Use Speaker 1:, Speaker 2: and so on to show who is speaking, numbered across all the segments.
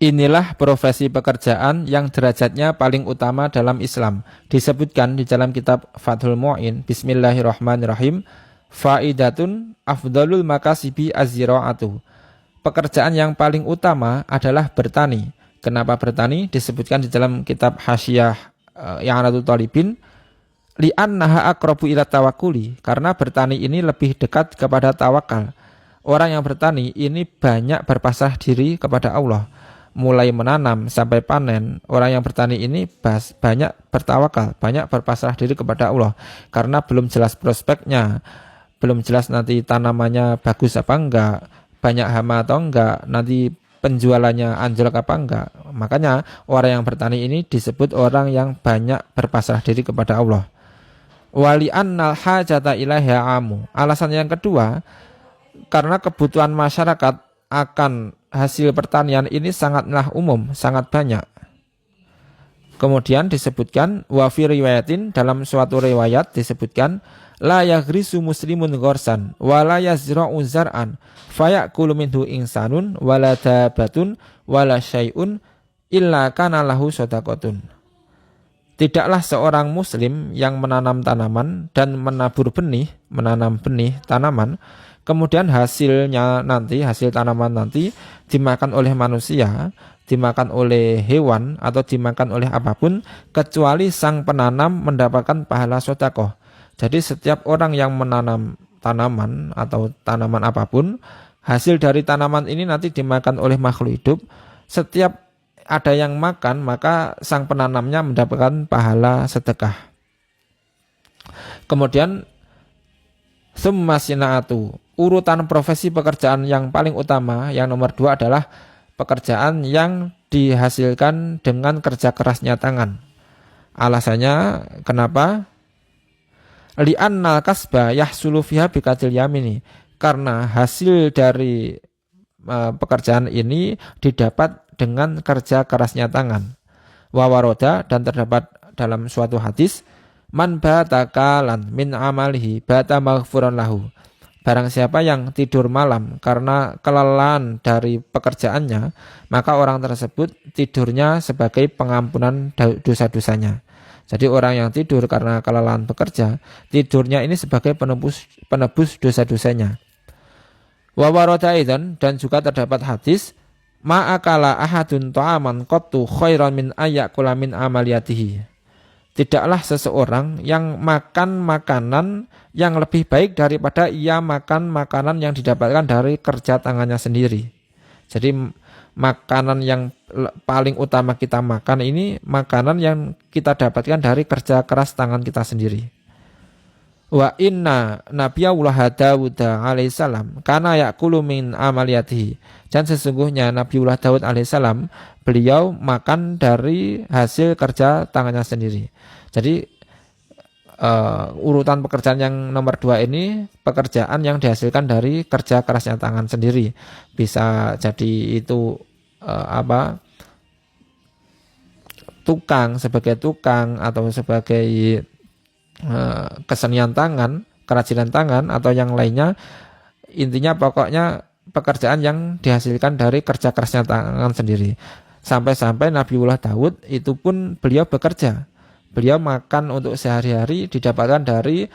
Speaker 1: Inilah profesi pekerjaan yang derajatnya paling utama dalam Islam. Disebutkan di dalam kitab Fathul Mu'in, Bismillahirrahmanirrahim, Faidatun afdalul makasibi az-zira'atu. Pekerjaan yang paling utama adalah bertani. Kenapa bertani? Disebutkan di dalam kitab Hasyiah I'anatul Talibin, li'annaha aqrabu ila tawakkuli, karena bertani ini lebih dekat kepada tawakal. Orang yang bertani ini banyak berpasrah diri kepada Allah. Mulai menanam sampai panen, orang yang bertani ini banyak bertawakal, banyak berpasrah diri kepada Allah. Karena belum jelas prospeknya, belum jelas nanti tanamannya bagus apa enggak, banyak hama atau enggak, nanti penjualannya anjlok apa enggak. Makanya orang yang bertani ini disebut orang yang banyak berpasrah diri kepada Allah. Wali annal hajata ilaiha amu. Alasan yang kedua, karena kebutuhan masyarakat akan hasil pertanian ini sangatlah umum, sangat banyak. Kemudian disebutkan wa fi riwayatin, dalam suatu riwayat disebutkan la yaghrisu muslimun ghorsan wa la yazra'u zar'an fayakulu minhu insanun wala dabatun wala syai'un illa kana lahu shadaqatun. Tidaklah seorang muslim yang menanam tanaman dan menabur benih, menanam benih tanaman, kemudian hasil tanaman nanti dimakan oleh manusia, dimakan oleh hewan, atau dimakan oleh apapun, kecuali sang penanam mendapatkan pahala sedekah. Jadi setiap orang yang menanam tanaman atau tanaman apapun, hasil dari tanaman ini nanti dimakan oleh makhluk hidup. Setiap ada yang makan, maka sang penanamnya mendapatkan pahala sedekah. Kemudian summa sina'atu, urutan profesi pekerjaan yang paling utama, yang nomor 2 adalah pekerjaan yang dihasilkan dengan kerja kerasnya tangan. Alasannya kenapa? Li'annal kasba yahsulu fiha bikadil yamini, karena hasil dari pekerjaan ini didapat dengan kerja kerasnya tangan. Wawaroda, dan terdapat dalam suatu hadis, man bata kalan min amalihi bata maghfuran lahu. Barang siapa yang tidur malam karena kelelahan dari pekerjaannya, maka orang tersebut tidurnya sebagai pengampunan dosa-dosanya. Jadi orang yang tidur karena kelelahan bekerja, tidurnya ini sebagai penebus dosa-dosanya. Wa warada aidan, dan juga terdapat hadis, ma'akala ahadun ta'aman qattu khairan min ayyakula min amaliyatihi. Tidaklah seseorang yang makan makanan yang lebih baik daripada ia makan makanan yang didapatkan dari kerja tangannya sendiri. Jadi makanan yang paling utama kita makan ini makanan yang kita dapatkan dari kerja keras tangan kita sendiri. Wa inna nabiyullah Dawud alaihissalam kana yakulu min amaliyatihi. Dan sesungguhnya Nabiullah Daud alaihissalam, beliau makan dari hasil kerja tangannya sendiri. Jadi urutan pekerjaan yang nomor 2 ini pekerjaan yang dihasilkan dari kerja kerasnya tangan sendiri. Bisa jadi itu tukang, sebagai tukang, atau sebagai kesenian tangan, kerajinan tangan, atau yang lainnya. Intinya pokoknya pekerjaan yang dihasilkan dari kerja kerasnya tangan sendiri. Sampai-sampai Nabiullah Daud itu pun beliau bekerja. Beliau makan untuk sehari-hari didapatkan dari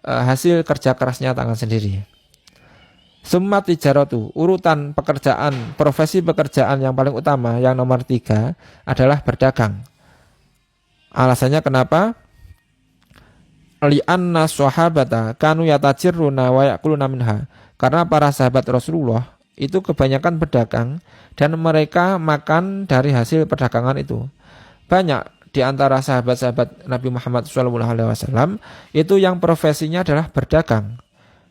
Speaker 1: hasil kerja kerasnya tangan sendiri. Summa tijaratu, urutan pekerjaan, profesi pekerjaan yang paling utama, yang nomor 3 adalah berdagang. Alasannya kenapa? Li'anna sahabata kanu yatajirruna wa yakuluna minha. Karena para sahabat Rasulullah itu kebanyakan berdagang dan mereka makan dari hasil perdagangan itu. Banyak di antara sahabat-sahabat Nabi Muhammad SAW itu yang profesinya adalah berdagang,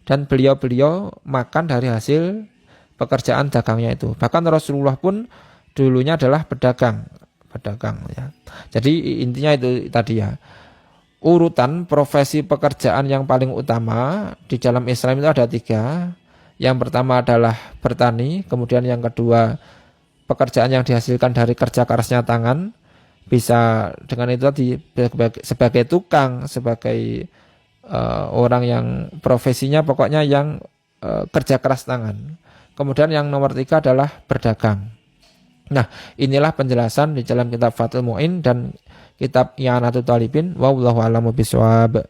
Speaker 1: dan beliau-beliau makan dari hasil pekerjaan dagangnya itu. Bahkan Rasulullah pun dulunya adalah pedagang ya. Jadi intinya itu tadi ya. Urutan profesi pekerjaan yang paling utama di dalam Islam itu ada 3. Yang pertama adalah bertani, kemudian yang kedua pekerjaan yang dihasilkan dari kerja kerasnya tangan, bisa dengan itu tadi sebagai tukang, sebagai orang yang profesinya pokoknya yang kerja keras tangan. Kemudian yang nomor 3 adalah berdagang. Nah, inilah penjelasan di dalam kitab Fathul Mu'in dan kitab I'anatul Talibin. Wallahu a'lamu bishawab.